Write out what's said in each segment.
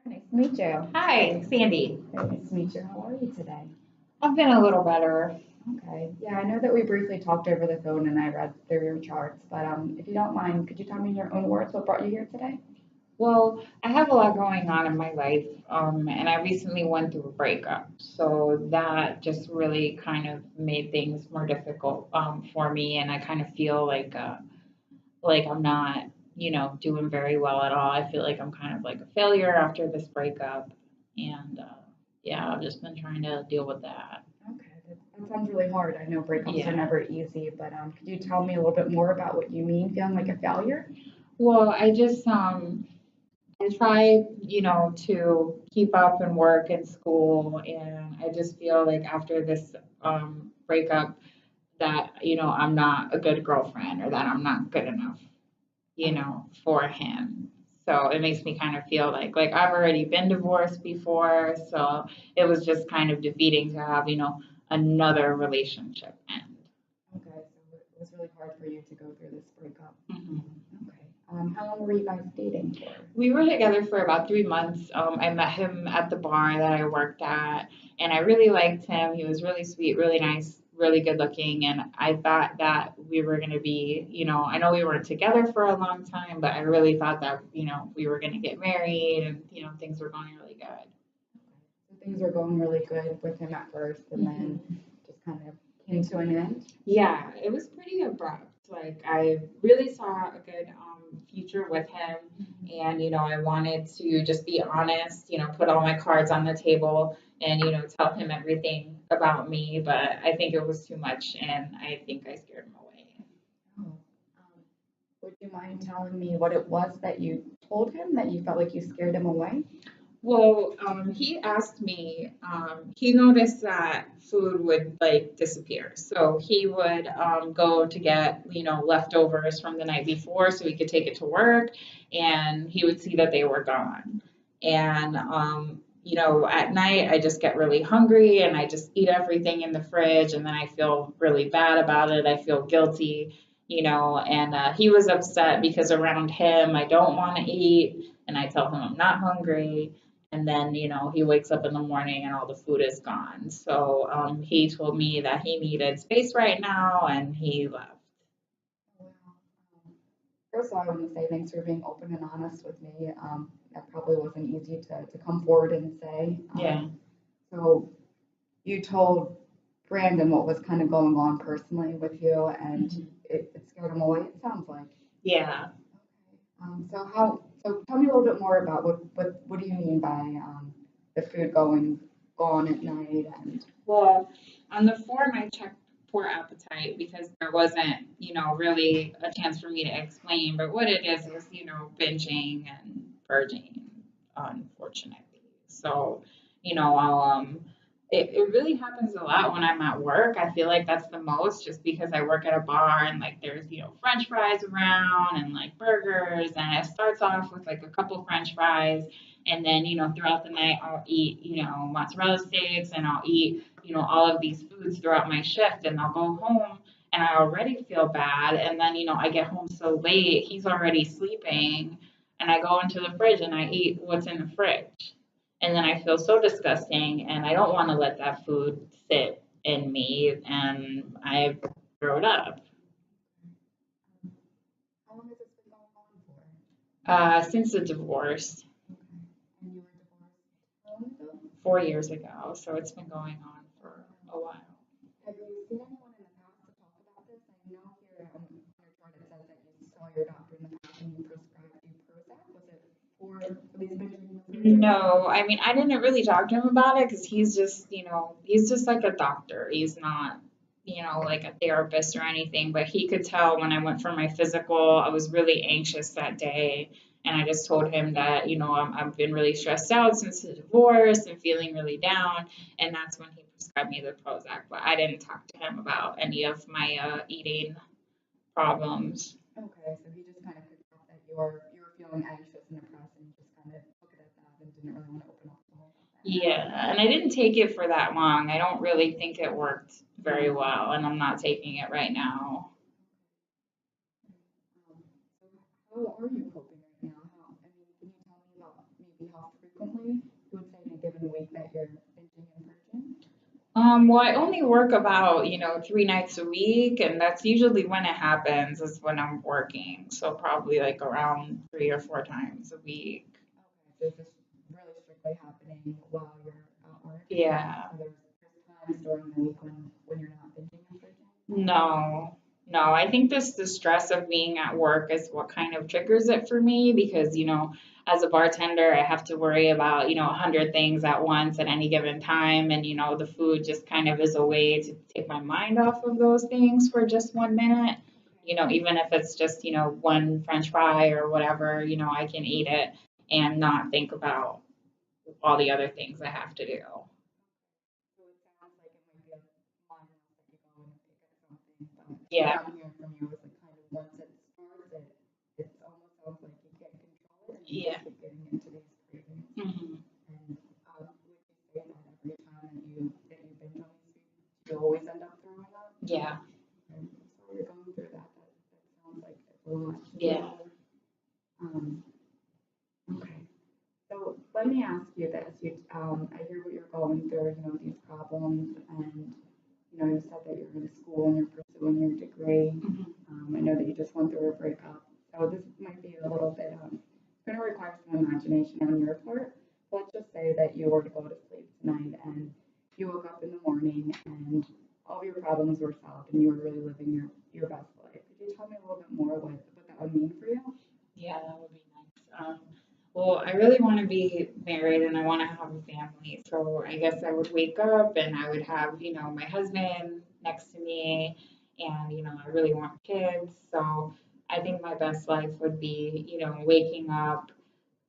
Nice to meet you. Hi, Sandy. Very nice to meet you. How are you today? I've been a little better. Okay. Yeah, I know that we briefly talked over the phone and I read through your charts, but if you don't mind, could you tell me in your own words what brought you here today? Well, I have a lot going on in my life, and I recently went through a breakup. So that just really kind of made things more difficult for me, and I kind of feel like I'm not, doing very well at all. I feel like I'm kind of like a failure after this breakup, and yeah, I've just been trying to deal with that. Okay, that sounds really hard. I know breakups are Yeah. never easy, but could you tell me a little bit more about what you mean feeling like a failure? Well, I try, to keep up and work in school, and I just feel like after this breakup that, I'm not a good girlfriend or that I'm not good enough, for him. So it makes me kind of feel like I've already been divorced before, so it was just kind of defeating to have, another relationship end. Okay, so it was really hard for you to go through this breakup. Mhm. Okay. How long were you guys dating for? We were together for about 3 months. I met him at the bar that I worked at, and I really liked him. He was really sweet, really nice, really good looking, and I thought that we were going to be, I know we weren't together for a long time, but I really thought that, we were going to get married and, things were going really good. So things were going really good with him at first, and then Mhm. just kind of came to an end. Yeah, it was pretty abrupt. Like I really saw a good future with him, and I wanted to just be honest. Put all my cards on the table, and tell him everything about me. But I think it was too much, and I think I scared him away. Oh, would you mind telling me what it was that you told him that you felt like you scared him away? Well, he asked me, he noticed that food would like disappear. So he would go to get, leftovers from the night before so he could take it to work and he would see that they were gone. And, at night I just get really hungry and I just eat everything in the fridge and then I feel really bad about it. I feel guilty, and he was upset because around him I don't want to eat and I tell him I'm not hungry and then he wakes up in the morning and all the food is gone. So he told me that he needed space right now and he left. Well, first of all, I want to say thanks for being open and honest with me. That probably wasn't easy to come forward and say. Yeah. So you told Brandon what was kind of going on personally with you, and Mhm. it scared him away, it sounds like. Yeah. So tell me a little bit more about what do you mean by the food going gone at night and Well, on the form I checked poor appetite because there wasn't really a chance for me to explain. But what it is binging and purging, unfortunately. So I'll it really happens a lot when I'm at work. I feel like that's the most just because I work at a bar and like there's, French fries around and like burgers and it starts off with like a couple French fries and then, throughout the night I'll eat, mozzarella sticks and I'll eat, all of these foods throughout my shift and I'll go home and I already feel bad and then, I get home so late, he's already sleeping and I go into the fridge and I eat what's in the fridge and then I feel so disgusting and I don't want to let that food sit in me and I throw it up. how long has this been going on for? Since the divorce Okay. And you were divorced how long ago? 4 years ago, so it's been going on for a while. Have you seen anyone in the past to talk about this? I know here on your chart it says that you saw your doctor in the past and you prescribed you Prozac. Was it for these binge eating disorders? No, I mean I didn't really talk to him about it because he's just like a doctor. He's not like a therapist or anything, but he could tell when I went for my physical, I was really anxious that day. And I just told him that, I've been really stressed out since the divorce and feeling really down. And that's when he prescribed me the Prozac. But I didn't talk to him about any of my eating problems. Okay, so he just kind of picked up that you were feeling anxious and depressed and you just kind of looked at that and didn't really want to open up to him about that. Yeah, and I didn't take it for that long. I don't really think it worked very well, and I'm not taking it right now. So how are you coping right now? How, I mean, can you tell me about maybe how frequently usually, you would say in a given week that you're binging and purging? Well, I only work about, 3 nights a week, and that's usually when it happens, is when I'm working. So probably like around 3 or 4 times a week. Okay, so it's just really strictly happening while you're at work. Yeah. So there's times during the week when you're not binging and purging? No, no, I think this the stress of being at work is what kind of triggers it for me because, as a bartender, I have to worry about, 100 things at once at any given time. And, the food just kind of is a way to take my mind off of those things for just 1 minute. Even if it's just, one French fry or whatever, I can eat it and not think about all the other things I have to do. So it sounds like it might be a mindless that you go and pick at something, but Yeah, what I'm hearing from you is like kind of once it starts, it almost sounds like you can't control it and you yeah. just keep getting into these cravings. Hmm. And would you say that every time that you binge on these foods, you always end up throwing up? Yeah, And so you're going through that. That sounds like it's a lot to yeah. deal with. Um, okay. So let me ask you this. I hear what you're going through, these problems, and you said that you're in school and you're pursuing your degree. Mhm. I know that you just went through a breakup, so this might be a little bit, it's going to require some imagination on your part. Let's just say that you were to go to sleep tonight and you woke up in the morning and all of your problems were solved and you were really living your best life. Could you tell me a little bit more what that would mean for you? Yeah, that would be nice. Well, I really want to be married and I want to have a family. So I guess I would wake up and I would have, my husband next to me and, I really want kids. So I think my best life would be, waking up,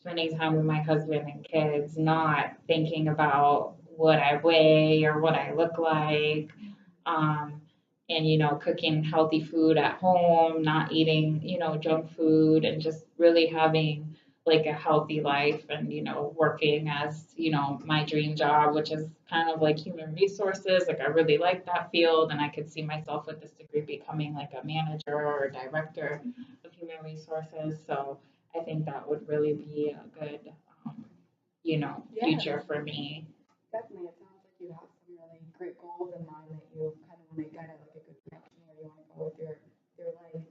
spending time with my husband and kids, not thinking about what I weigh or what I look like. Um, and cooking healthy food at home, not eating junk food, and just really having like a healthy life and working as my dream job, which is kind of like human resources. Like I really like that field, and I could see myself with this degree becoming like a manager or a director of human resources. So I think that would really be a good um, Yeah, future for me. definitely. It sounds like you have some really great goals in mind that you kind of want to get at like a good direction where you want to go with your life.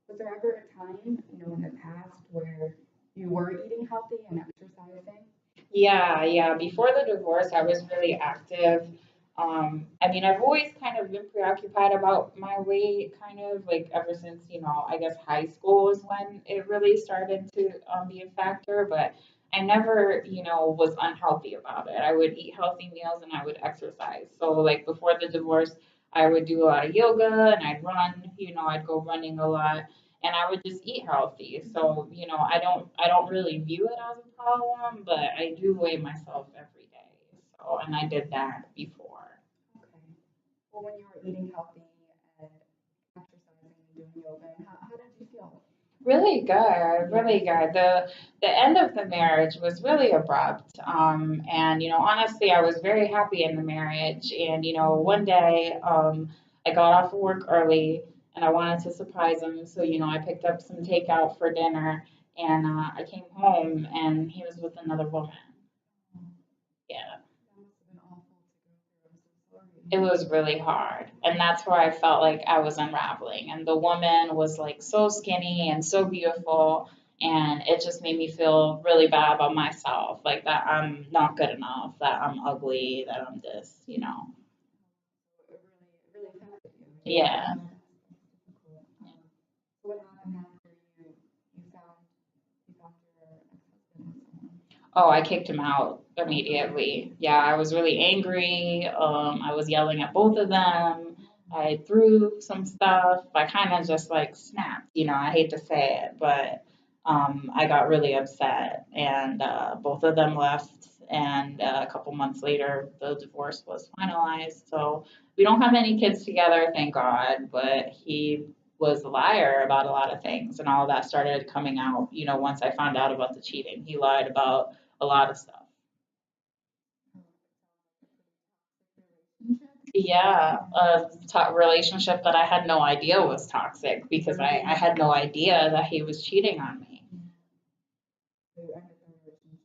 Was there ever a time, in the past where you were eating healthy and exercising? Yeah, yeah. Before the divorce, I was really active. I mean, I've always kind of been preoccupied about my weight, kind of like ever since, I guess high school is when it really started to be a factor, but I never, was unhealthy about it. I would eat healthy meals and I would exercise. So, like before the divorce, I would do a lot of yoga and I'd run, I'd go running a lot and I would just eat healthy. So, I don't really view it as a problem, but I do weigh myself every day. So, and I did that before. Okay. Well, when you were eating healthy and exercising and doing yoga, and how did you feel? Really good, really good. The end of the marriage was really abrupt. And honestly, I was very happy in the marriage. And one day, I got off of work early, and I wanted to surprise him. So I picked up some takeout for dinner, and I came home, and he was with another woman. Yeah. That must have been awful to go through. I'm so It sorry. was really hard. And that's where I felt like I was unraveling. And the woman was like so skinny and so beautiful. And it just made me feel really bad about myself, like that I'm not good enough, that I'm ugly, that I'm this. So it really affected you. Yeah. That's difficult. So what happened after you found your ex-husband with someone? Oh, I kicked him out immediately. Yeah, I was really angry. I was yelling at both of them. I threw some stuff. I kind of just like snapped. I hate to say it, but I got really upset, and both of them left. And a couple months later, the divorce was finalized. So we don't have any kids together, thank God. But he was a liar about a lot of things, and all of that started coming out. Once I found out about the cheating, he lied about a lot of stuff. Yeah, a relationship that I had no idea was toxic because I had no idea that he was cheating on me. So you ended the relationship.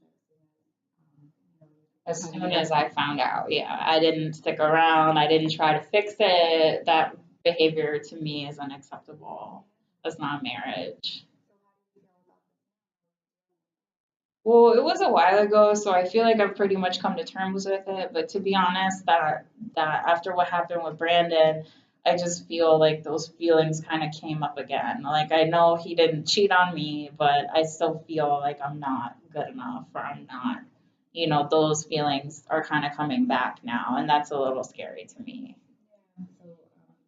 As soon as I found out, yeah, I didn't stick around. I didn't try to fix it. That behavior to me is unacceptable. That's not marriage. Well, it was a while ago, so I feel like I've pretty much come to terms with it. But to be honest, that after what happened with Brandon, I just feel like those feelings kind of came up again. Like I know he didn't cheat on me, but I still feel like I'm not good enough, or I'm not, those feelings are kind of coming back now, and that's a little scary to me. So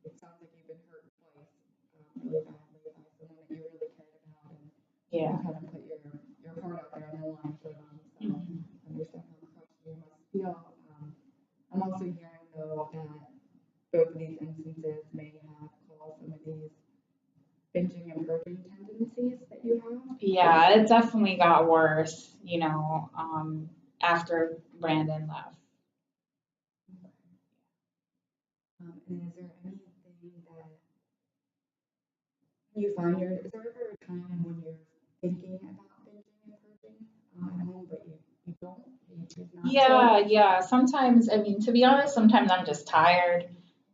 it sounds like you've been hurt twice, really badly by someone that you really cared about, and you Yeah. kind of put your heart out there on the line for them. So Mhm. understand how crushed you must feel. I'm also hearing though that both of these instances may have caused some of these binging and purging tendencies that you have. Yeah, it definitely got worse, after Brandon left. And is there anything that you find is there ever a time when you're thinking about binging and purging at home, but you don't, you choose not to? Yeah. Sometimes, I mean, to be honest, sometimes I'm just tired,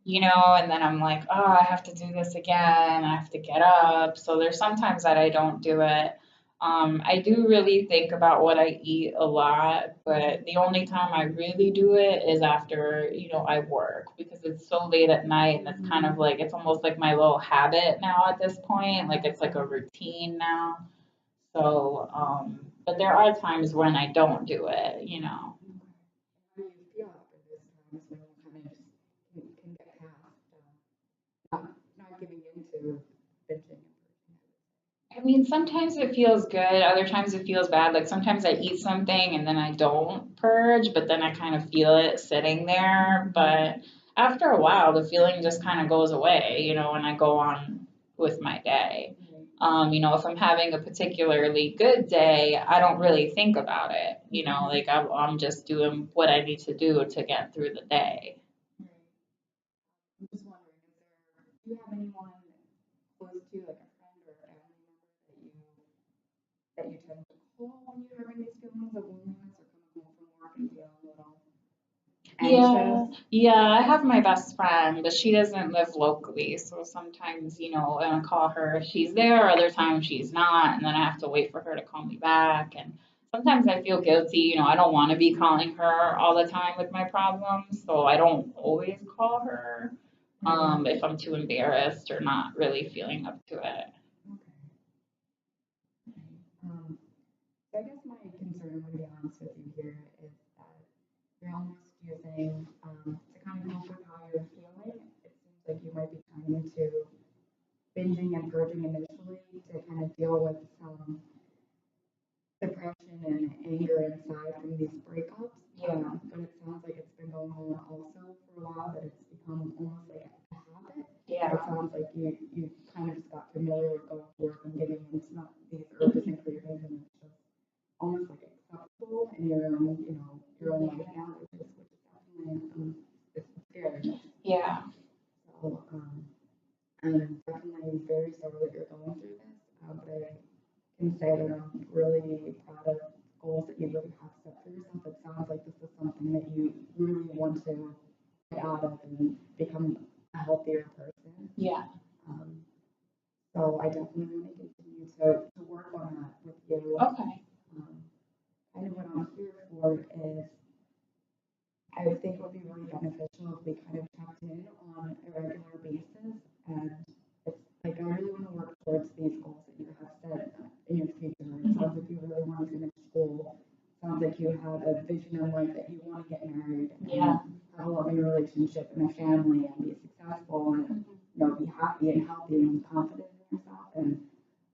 and then I'm like, oh, I have to do this again. I have to get up. So there's sometimes that I don't do it. I do really think about what I eat a lot, but the only time I really do it is after, I work because it's so late at night and it's kind of like, it's almost like my little habit now at this point. Like it's like a routine now. So, but there are times when I don't do it. How do you feel after those times when you kind of just can get past not giving into binging and purging? I mean, sometimes it feels good, other times it feels bad. Like sometimes I eat something and then I don't purge, but then I kind of feel it sitting there. But after a while, the feeling just kind of goes away, when I go on with my day. If I'm having a particularly good day, I don't really think about it. Like I'm just doing what I need to do to get through the day. Right. I'm just wondering, do you have anyone close to you, like a friend or a family member that you tend to call when you're having these feelings of loneliness or coming home from work and feeling a little Yeah, anxious? yeah, I have my best friend, but she doesn't live locally. So sometimes, when I call her, she's there, other times she's not, and then I have to wait for her to call me back. And sometimes I feel guilty, I don't want to be calling her all the time with my problems, so I don't always call her if I'm too embarrassed or not really feeling up to it. Okay. Um, so I guess my concern, to be honest with you here, is that you're almost using to kind of cope with how you're feeling. It seems like you might be turning to binging and purging initially to kind of deal with some depression and anger inside from these breakups. Yeah, But it sounds like it's been going on also for a while, that it's become almost like a habit. yeah. It sounds like you kind of just got familiar with going to work and getting into these urges and cravings, and it's just almost like acceptable in your own life now, which is definitely it's scary. Yeah, So I'm definitely very sorry that you're going through this, but I can say that I'm really proud of goals that you really have set for yourself. It sounds like this is something that you really want to get out of and become a healthier person. yeah. Um, so I definitely want to continue to work on that with you. Okay. Kind of what I'm here for is I would think it would be really beneficial if we kind of checked in on a regular basis. And it's like I really want to work towards these goals that you have set in your future. It sounds like you really want to finish school. Sounds like you have a vision in life that you want to get married Yeah. and have a loving relationship and a family and be successful and be happy and healthy and confident in yourself. And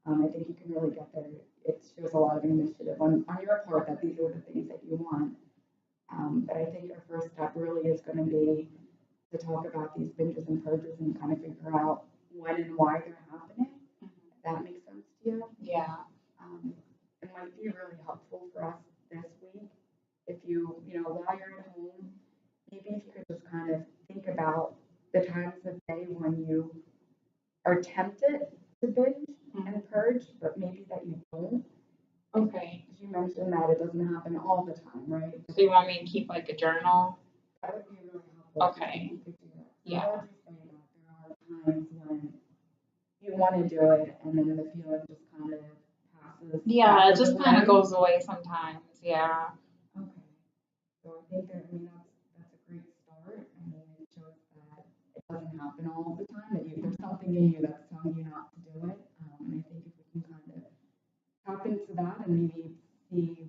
I think you can really get there. It shows a lot of initiative on your part that these are the things that you want. But I think your first step really is going to be to talk about these binges and purges and kind of figure out when and why they're happening. If that makes sense to you. Yeah. It might be really helpful for us this week if while you're at home, maybe if you could just kind of think about the times of day when you are tempted to binge and purge, but maybe that you don't. Okay. You mentioned mentioned that it doesn't happen all the time, right? So you want me to keep like a journal? That would be really helpful. Okay. If you could do that. Yeah. I would just say that there are times when you want to do it and then the feeling just kind of passes. Yeah, it passes just kind of away. goes away sometimes. Yeah. Okay. So I think that, I mean, that's a great start. I mean, it shows that it doesn't happen all the time, that there's something in you that's telling you not to do it. And I think if we can kind of tap into that and maybe see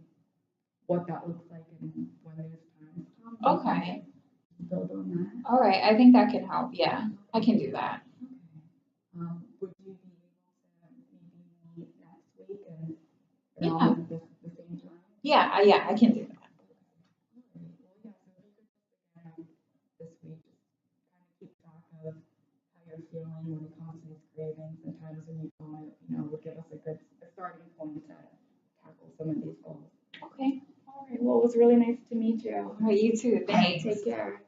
what that looks like and when those times come. and Okay. kind of build on that. All right. I think that can help. Yeah, I can do that. Okay. Would you be able to maybe meet next week and Yeah. around the same time? Yeah, yeah, I can do that. Well, yeah, so if you could just again this week, just kind of keep track of how you're feeling when it comes to these cravings and times when you want it, would give us a starting point to tackle some of these goals. Okay. All right, well, it was really nice to meet you. All right, you too. Thanks. Take care.